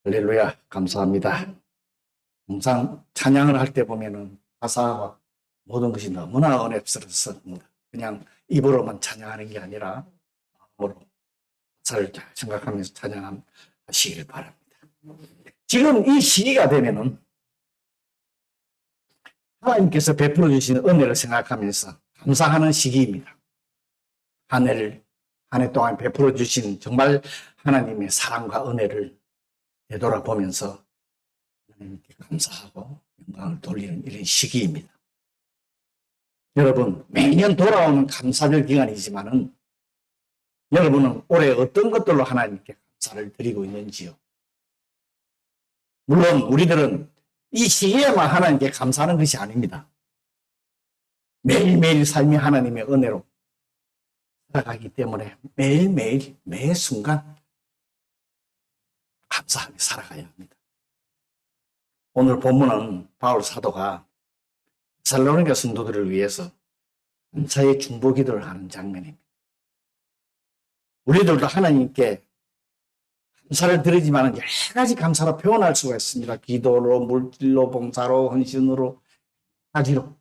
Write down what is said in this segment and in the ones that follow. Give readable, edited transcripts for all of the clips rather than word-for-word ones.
할렐루야, 감사합니다. 항상 찬양을 할 때 보면은 가사와 모든 것이 너무나 은혜스러워서 그냥 입으로만 찬양하는 게 아니라 마음으로 가사를 잘 생각하면서 찬양하시길 바랍니다. 지금 이 시기가 되면은 하나님께서 베풀어 주신 은혜를 생각하면서 감사하는 시기입니다. 한 해 동안 베풀어 주신 정말 하나님의 사랑과 은혜를 되돌아보면서 하나님께 감사하고 영광을 돌리는 이런 시기입니다. 여러분, 매년 돌아오는 감사절 기간이지만은 여러분은 올해 어떤 것들로 하나님께 감사를 드리고 있는지요? 물론 우리들은 이 시기에만 하나님께 감사하는 것이 아닙니다. 매일매일 삶이 하나님의 은혜로 살아가기 때문에 매일매일 매 순간 감사하며 살아가야 합니다. 오늘 본문은 바울 사도가 데살로니가 성도들을 위해서 감사의 중보기도를 하는 장면입니다. 우리들도 하나님께 감사를 드리지만 여러 가지 감사로 표현할 수가 있습니다. 기도로, 물질로, 봉사로, 헌신으로, 가지로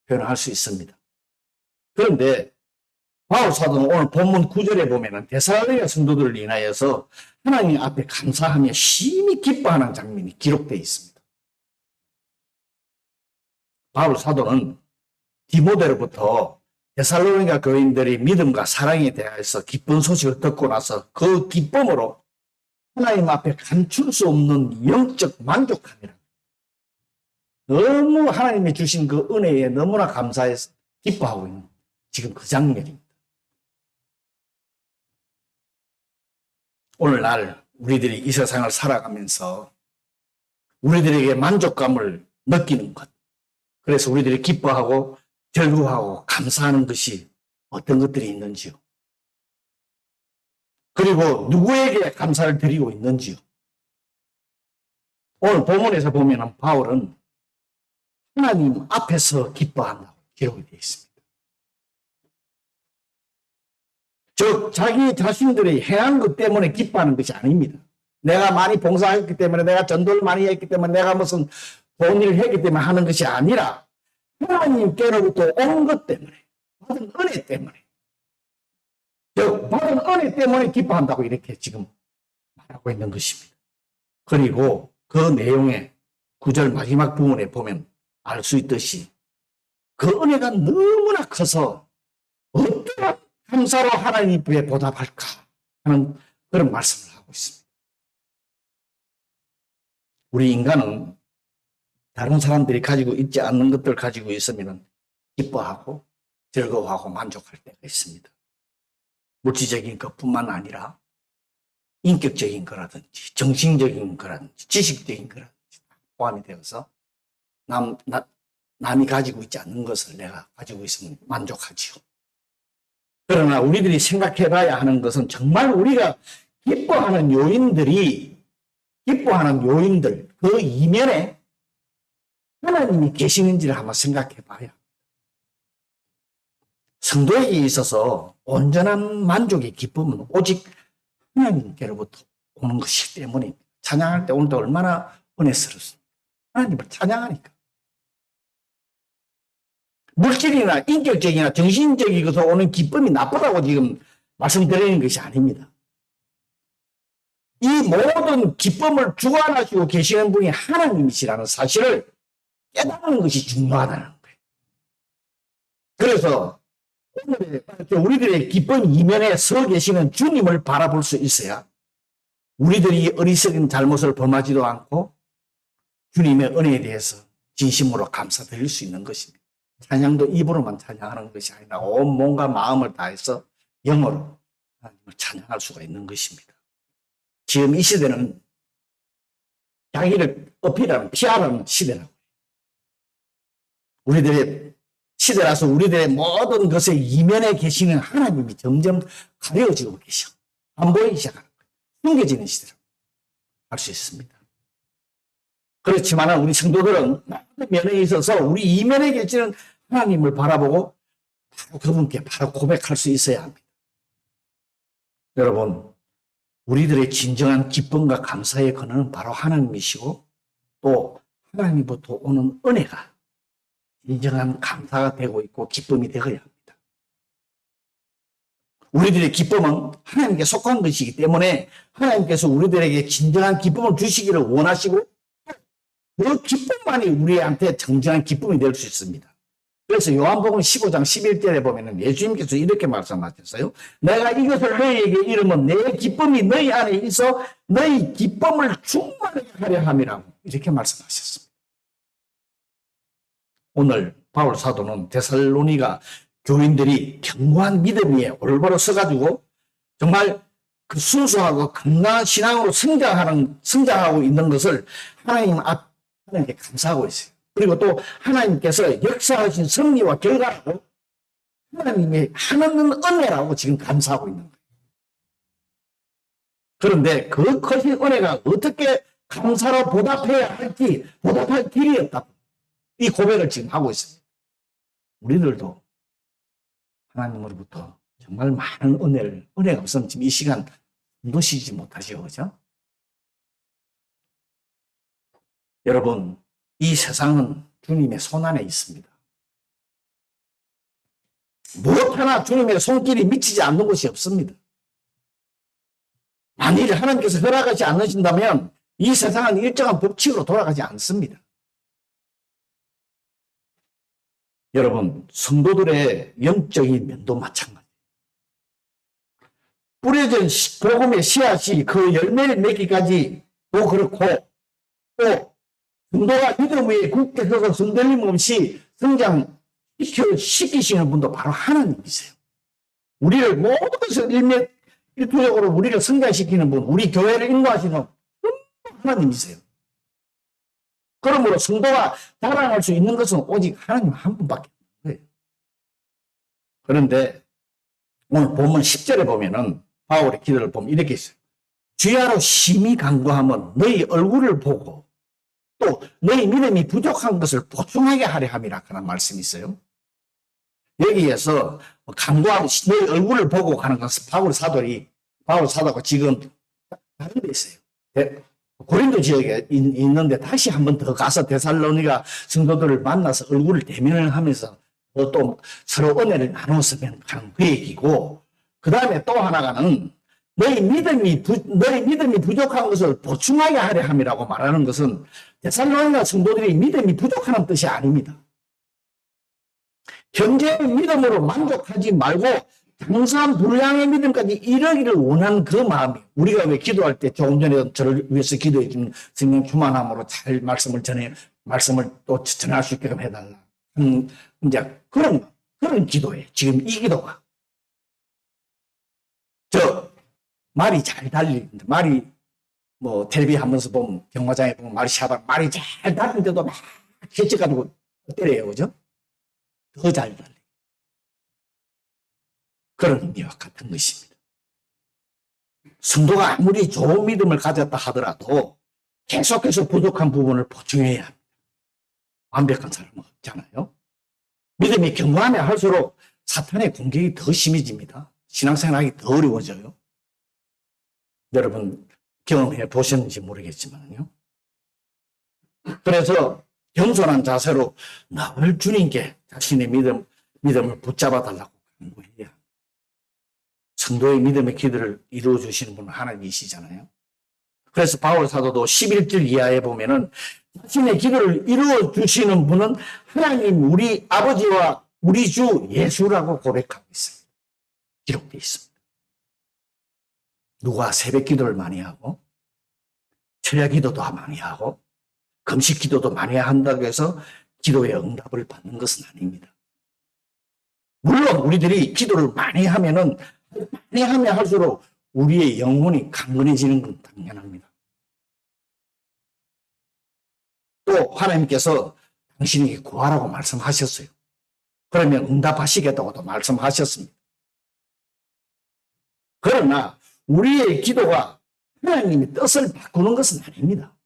표현할 수 있습니다. 그런데 바울 사도는 오늘 본문 9절에 보면은 데살로니가 성도들을 인하여서 하나님 앞에 감사하며 심히 기뻐하는 장면이 기록되어 있습니다. 바울 사도는 디모데로부터 데살로니가 교인들이 믿음과 사랑에 대해서 기쁜 소식을 듣고 나서 그 기쁨으로 하나님 앞에 감출 수 없는 영적 만족함이라. 너무 하나님이 주신 그 은혜에 너무나 감사해서 기뻐하고 있는 지금 그 장면입니다. 오늘날 우리들이 이 세상을 살아가면서 우리들에게 만족감을 느끼는 것, 그래서 우리들이 기뻐하고 즐거워하고 감사하는 것이 어떤 것들이 있는지요? 그리고 누구에게 감사를 드리고 있는지요? 오늘 본문에서 보면 바울은 하나님 앞에서 기뻐한다고 기록이 되어 있습니다. 즉 자기 자신들이 행한 것 때문에 기뻐하는 것이 아닙니다. 내가 많이 봉사했기 때문에, 내가 전도를 많이 했기 때문에, 내가 무슨 좋은 일을 했기 때문에 하는 것이 아니라 하나님께로부터 온 것 때문에, 받은 은혜 때문에, 즉 받은 은혜 때문에 기뻐한다고 이렇게 지금 말하고 있는 것입니다. 그리고 그 내용의 9절 마지막 부분에 보면 알 수 있듯이 그 은혜가 너무나 커서 어떠한 감사로 하나님 앞에 보답할까 하는 그런 말씀을 하고 있습니다. 우리 인간은 다른 사람들이 가지고 있지 않는 것들 가지고 있으면 기뻐하고 즐거워하고 만족할 때가 있습니다. 물질적인 것뿐만 아니라 인격적인 거라든지 정신적인 거라든지 지식적인 거라든지 포함이 되어서 남이 가지고 있지 않는 것을 내가 가지고 있으면 만족하지요. 그러나 우리들이 생각해 봐야 하는 것은 정말 우리가 기뻐하는 요인들, 그 이면에 하나님이 계시는지를 한번 생각해 봐야 합니다. 성도에게 있어서 온전한 만족의 기쁨은 오직 하나님께로부터 오는 것이기 때문에 찬양할 때 오늘도 얼마나 은혜스럽습니다. 하나님을 찬양하니까. 물질이나 인격적이나 정신적인 것으로 오는 기쁨이 나쁘다고 지금 말씀드리는 것이 아닙니다. 이 모든 기쁨을 주관하시고 계시는 분이 하나님이시라는 사실을 깨닫는 것이 중요하다는 거예요. 그래서 우리들의 기쁨 이면에 서 계시는 주님을 바라볼 수 있어야 우리들이 어리석은 잘못을 범하지도 않고 주님의 은혜에 대해서 진심으로 감사드릴 수 있는 것입니다. 찬양도 입으로만 찬양하는 것이 아니라 온 몸과 마음을 다해서 영어로 하나님을 찬양할 수가 있는 것입니다. 지금 이 시대는 자기를 어필하는, 피하는 시대라고. 우리들의 시대라서 우리들의 모든 것의 이면에 계시는 하나님이 점점 가려지고 계셔. 안 보이기 시작하는 거예요. 숨겨지는 시대라고 할 수 있습니다. 그렇지만 우리 성도들은 모든 면에 있어서 우리 이면에 계시는 하나님을 바라보고 바로 그분께 바로 고백할 수 있어야 합니다. 여러분, 우리들의 진정한 기쁨과 감사의 근원은 바로 하나님이시고 또 하나님부터 오는 은혜가 진정한 감사가 되고 있고 기쁨이 되어야 합니다. 우리들의 기쁨은 하나님께 속한 것이기 때문에 하나님께서 우리들에게 진정한 기쁨을 주시기를 원하시고 그 기쁨만이 우리한테 정정한 기쁨이 될 수 있습니다. 그래서 요한복음 15장 11절에 보면 예수님께서 이렇게 말씀하셨어요. 내가 이것을 너희에게 이르면 내 기쁨이 너희 안에 있어 너희 기쁨을 충만하게 하려 함이라고 이렇게 말씀하셨습니다. 오늘 바울 사도는 데살로니가 교인들이 견고한 믿음 위에 올바로 서가지고 정말 그 순수하고 건강한 신앙으로 성장하고 있는 것을 하나님께 감사하고 있어요. 그리고 또 하나님께서 역사하신 승리와 결과라고 하나님이 하는 은혜라고 지금 감사하고 있는 거예요. 그런데 그 크신 은혜가 어떻게 감사로 보답해야 할지 보답할 길이 없다고 이 고백을 지금 하고 있습니다. 우리들도 하나님으로부터 정말 많은 은혜가 없으면 지금 이 시간 놓치지 못하시오, 그죠? 여러분, 이 세상은 주님의 손안에 있습니다. 무엇 하나 주님의 손길이 미치지 않는 곳이 없습니다. 만일 하나님께서 허락하지 않으신다면 이 세상은 일정한 법칙으로 돌아가지 않습니다. 여러분, 성도들의 영적인 면도 마찬가지예요. 뿌려진 복음의 씨앗이 그 열매를 맺기까지도 그렇고 또 성도가 믿음 위에 굳게 서서 흔들림 없이 성장시키시는 분도 바로 하나님이세요. 우리를 모든 것을 일투적으로 우리를 성장시키는 분, 우리 교회를 인도하시는 하나님이세요. 그러므로 성도가 자랑할 수 있는 것은 오직 하나님 한 분밖에 없는 거예요. 그런데 오늘 본문 10절에 보면은 바울의 기도를 보면 이렇게 있어요. 주야로 심히 간구하면 너희 얼굴을 보고 또 너희 믿음이 부족한 것을 보충하게 하려 함이라 하는 말씀이 있어요. 여기에서 간구하고 너희 얼굴을 보고 하는 것은 바울 사도가 지금 다른 데 있어요. 고린도 지역에 있는데 다시 한 번 더 가서 데살로니가 성도들을 만나서 얼굴을 대면을 하면서 또 서로 은혜를 나누었으면 하는 그 얘기고, 그 다음에 또 하나가는 너희 믿음이 부족한 것을 보충하게 하려 함이라고 말하는 것은 데살로니가 성도들이 믿음이 부족하는 뜻이 아닙니다. 현재의 믿음으로 만족하지 말고 장수한 분량의 믿음까지 이르기를 원하는 그 마음이, 우리가 왜 기도할 때 조금 전에 저를 위해서 기도해 주는 성령 충만함으로 잘 말씀을 또 전할 수 있게끔 해달라. 이제 그런 기도예요. 지금 이 기도가. 말이 잘 달리는데, 말이 텔레비 하면서 보면, 경마장에 보면 말이 말이 잘 달리는데도 막 개쳐가지고 때려요. 그죠? 더 잘 달려. 그런 의미와 같은 것입니다. 성도가 아무리 좋은 믿음을 가졌다 하더라도 계속해서 부족한 부분을 보충해야 합니다. 완벽한 사람은 없잖아요. 믿음이 견고하면 할수록 사탄의 공격이 더 심해집니다. 신앙생활하기 더 어려워져요. 여러분 경험해 보셨는지 모르겠지만요. 그래서 겸손한 자세로 늘 주님께 자신의 믿음을 붙잡아 달라고 간구해야 합니다. 성도의 믿음의 기도를 이루어 주시는 분은 하나님이시잖아요. 그래서 바울 사도도 11절 이하에 보면은 자신의 기도를 이루어 주시는 분은 하나님 우리 아버지와 우리 주 예수라고 고백하고 있습니다. 기록되어 있습니다. 누가 새벽 기도를 많이 하고 철야 기도도 많이 하고 금식 기도도 많이 한다고 해서 기도의 응답을 받는 것은 아닙니다. 물론 우리들이 기도를 많이 하면 할수록 우리의 영혼이 강건해지는 건 당연합니다. 또 하나님께서 당신에게 구하라고 말씀하셨어요. 그러면 응답하시겠다고도 말씀하셨습니다. 그러나 우리의 기도가 하나님의 뜻을 바꾸는 것은 아닙니다.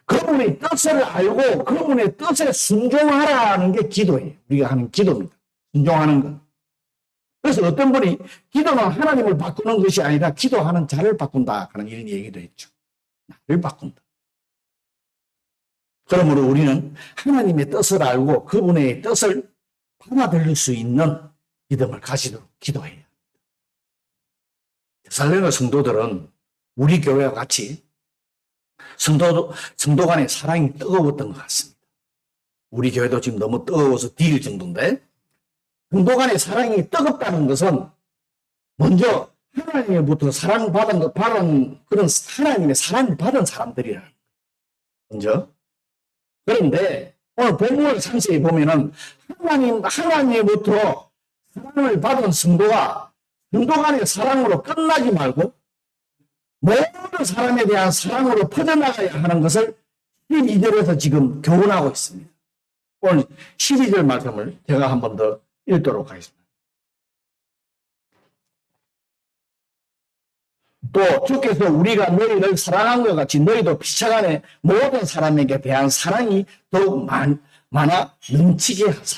그분의 뜻을 알고 그분의 뜻에 순종하라는 게 기도예요. 우리가 하는 기도입니다. 순종하는 것. 그래서 어떤 분이 기도는 하나님을 바꾸는 것이 아니라 기도하는 자를 바꾼다 하는 이런 얘기도 했죠. 나를 바꾼다. 그러므로 우리는 하나님의 뜻을 알고 그분의 뜻을 받아들일 수 있는 믿음을 가지도록 기도해야 합니다. 데살로니가 성도들은 우리 교회와 같이 성도 간의 사랑이 뜨거웠던 것 같습니다. 우리 교회도 지금 너무 뜨거워서 뒤일 정도인데, 성도 간의 사랑이 뜨겁다는 것은 먼저 하나님으로부터 사랑받은 그런 하나님의 사랑을 받은 사람들이라는 거예요. 먼저. 그런데 오늘 본문 3세에 보면은 하나님으로부터 사랑을 받은 성도 간의 사랑으로 끝나지 말고 모든 사람에 대한 사랑으로 퍼져나가야 하는 것을 12절에서 지금 교훈하고 있습니다. 오늘 12절 말씀을 제가 한 번 더 읽도록 하겠습니다. 또 주께서 우리가 너희를 사랑한 것 같이 너희도 피차간에 모든 사람에게 대한 사랑이 더욱 많아 넘치게 하사.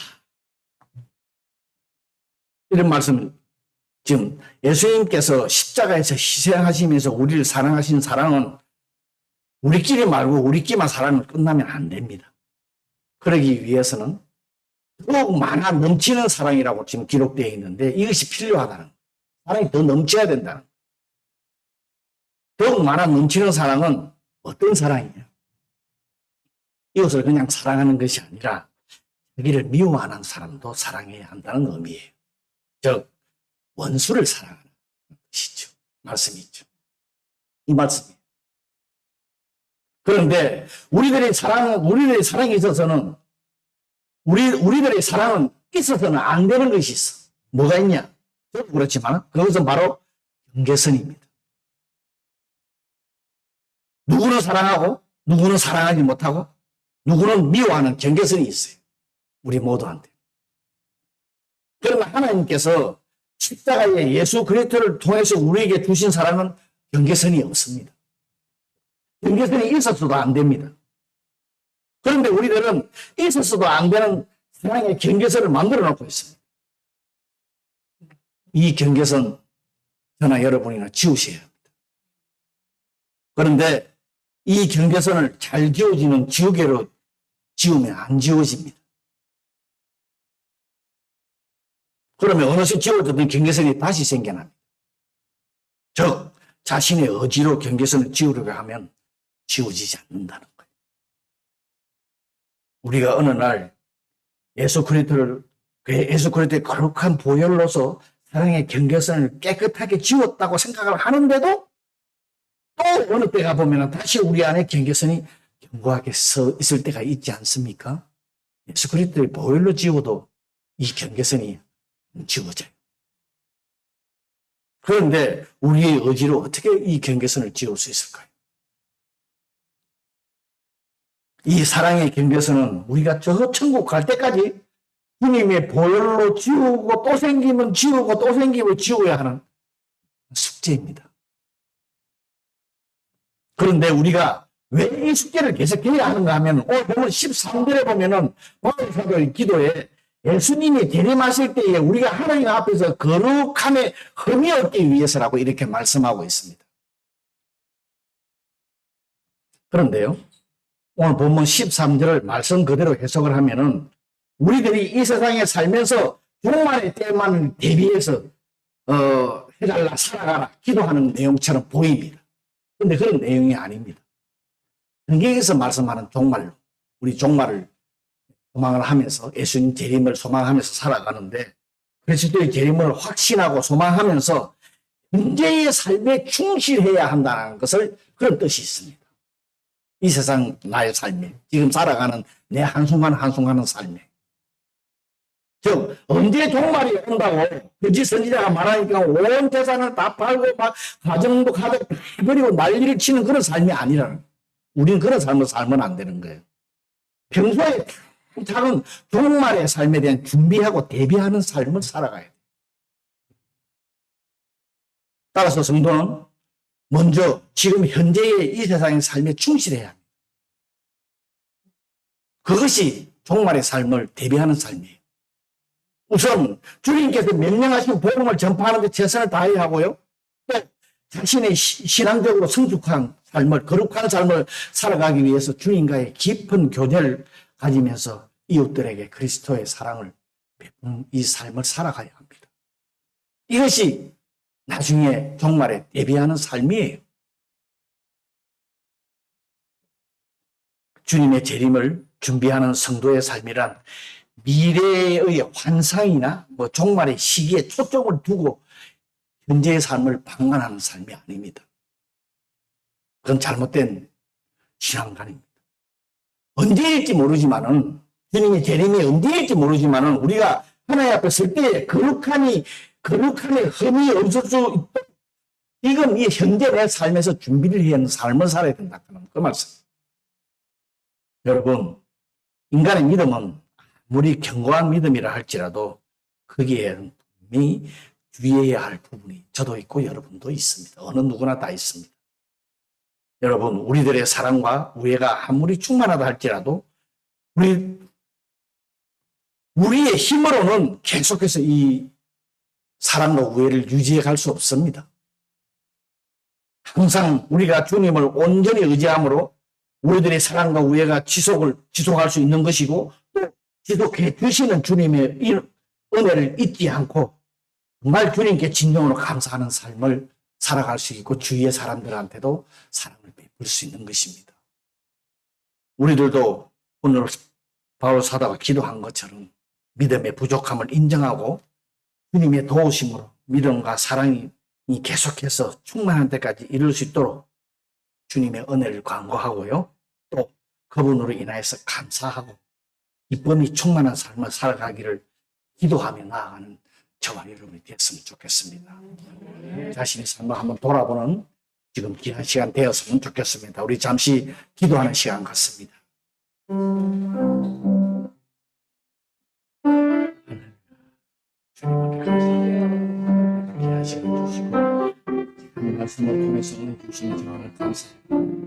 이런 말씀을 지금 예수님께서 십자가에서 희생하시면서 우리를 사랑하신 사랑은 우리끼리 말고 우리끼리만 사랑을 끝나면 안 됩니다. 그러기 위해서는 더욱 많아 넘치는 사랑이라고 지금 기록되어 있는데 이것이 필요하다는 거예요. 사랑이 더 넘쳐야 된다는 거예요. 더욱 많아 넘치는 사랑은 어떤 사랑이에요? 이것을 그냥 사랑하는 것이 아니라 자기를 미워하는 사람도 사랑해야 한다는 의미예요. 즉 원수를 사랑하는 것이죠. 말씀이 있죠. 이 말씀이에요. 그런데 우리들의 사랑에 있어서는 우리들의 사랑은 있어서는 안 되는 것이 있어. 뭐가 있냐? 저도 그렇지만 그것은 바로 경계선입니다. 누구는 사랑하고 누구는 사랑하지 못하고 누구는 미워하는 경계선이 있어요. 우리 모두한테. 그러나 하나님께서 십자가의 예수 그리스도를 통해서 우리에게 주신 사랑은 경계선이 없습니다. 경계선이 있었어도 안 됩니다. 그런데 우리들은 있었어도 안 되는 사랑의 경계선을 만들어 놓고 있습니다. 이 경계선 저나 여러분이나 지우셔야 합니다. 그런데 이 경계선을 잘 지워지는 지우개로 지우면 안 지워집니다. 그러면 어느새 지워졌던 경계선이 다시 생겨납니다. 즉 자신의 의지로 경계선을 지우려고 하면 지워지지 않는다는 거예요. 우리가 어느 날 예수 그리스도의 거룩한 보혈로서 사랑의 경계선을 깨끗하게 지웠다고 생각을 하는데도 또 어느 때가 보면 다시 우리 안에 경계선이 견고하게 서 있을 때가 있지 않습니까? 예수 그리스도의 보혈로 지워도 이 경계선이 지워져요. 그런데 우리의 의지로 어떻게 이 경계선을 지울 수 있을까요? 이 사랑의 경계선은 우리가 저 천국 갈 때까지 주님의 보혈로 지우고 또 생기면 지우고 또 생기면 지워야 하는 숙제입니다. 그런데 우리가 왜 이 숙제를 계속해야 하는가 하면 오늘 보면 13절에 보면은 바울 사도의 기도에 예수님이 재림하실 때에 우리가 하나님 앞에서 거룩함에 흠이 없기 위해서라고 이렇게 말씀하고 있습니다. 그런데요, 오늘 본문 13절을 말씀 그대로 해석을 하면은 우리들이 이 세상에 살면서 종말의 때만을 대비해서 해달라 살아가라 기도하는 내용처럼 보입니다. 그런데 그런 내용이 아닙니다. 성경에서 말씀하는 종말로 우리 종말을 소망을 하면서 예수님 재림을 소망하면서 살아가는데 그리스도의 재림을 확신하고 소망하면서 현재의 삶에 충실해야 한다는 것을 그런 뜻이 있습니다. 이 세상 나의 삶에 지금 살아가는 내 한순간 한순간의 삶에 즉 언제 종말이 온다고 거짓 선지자가 말하니까 온 재산을 다 팔고 막 가정도 가족 다 버리고 난리를 치는 그런 삶이 아니라는 우리는 그런 삶을 살면 안 되는 거예요. 평소에 작은 종말의 삶에 대한 준비하고 대비하는 삶을 살아가야 돼요. 따라서 성도는 먼저 지금 현재의 이 세상의 삶에 충실해야 합니다. 그것이 종말의 삶을 대비하는 삶이에요. 우선 주님께서 명령하신 복음을 전파하는 데 최선을 다해야 하고요. 또 자신의 신앙적으로 성숙한 삶을, 거룩한 삶을 살아가기 위해서 주님과의 깊은 교제를 가지면서 이웃들에게 그리스도의 사랑을 베푸는 이 삶을 살아가야 합니다. 이것이 나중에 종말에 대비하는 삶이에요. 주님의 재림을 준비하는 성도의 삶이란 미래의 환상이나 종말의 시기에 초점을 두고 현재의 삶을 방관하는 삶이 아닙니다. 그건 잘못된 신앙관입니다. 언제일지 모르지만은, 주님의 재림이 언제일지 모르지만은, 우리가 하나님 앞에 설 때 거룩함에 흠이 없을 수 있도록 지금 이 현재 내 삶에서 준비를 해야 하는 삶을 살아야 된다. 그 말씀. 여러분, 인간의 믿음은 아무리 견고한 믿음이라 할지라도 거기에는 분명히 주의해야 할 부분이 저도 있고 여러분도 있습니다. 어느 누구나 다 있습니다. 여러분, 우리들의 사랑과 우애가 아무리 충만하다 할지라도 우리의 힘으로는 계속해서 이 사랑과 우애를 유지해 갈 수 없습니다. 항상 우리가 주님을 온전히 의지함으로 우리들의 사랑과 우애가 지속할 수 있는 것이고, 또 지속해 주시는 주님의 은혜를 잊지 않고 정말 주님께 진정으로 감사하는 삶을 살아갈 수 있고 주위의 사람들한테도 사랑을 베풀 수 있는 것입니다. 우리들도 오늘 바울 사도가 기도한 것처럼 믿음의 부족함을 인정하고 주님의 도우심으로 믿음과 사랑이 계속해서 충만한 데까지 이룰 수 있도록 주님의 은혜를 간구하고요. 또 그분으로 인하여서 감사하고 기쁨이 충만한 삶을 살아가기를 기도하며 나아가는 저와 여러분이 됐으면 좋겠습니다. 자신의 삶을 한번 돌아보는 지금 귀한 시간 되었으면 좋겠습니다. 우리 잠시 기도하는 시간 같습니다. 주님께 감사합니다. 귀한 시간 주시고 하나님 말씀을 통해서 은혜 주시는 주님을 감사합니다.